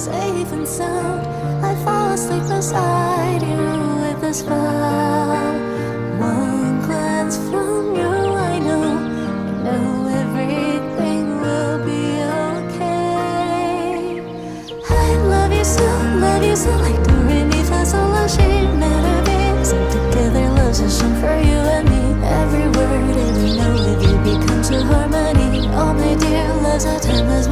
safe and sound. I fall asleep beside you with this vow. One glance from you, I know everything will be okay. I love you so like do re mi fa sol la si matter be. Sing together love's a song for you and me. Every word, every note with you becomes a harmony. Oh my dear, love's a timeless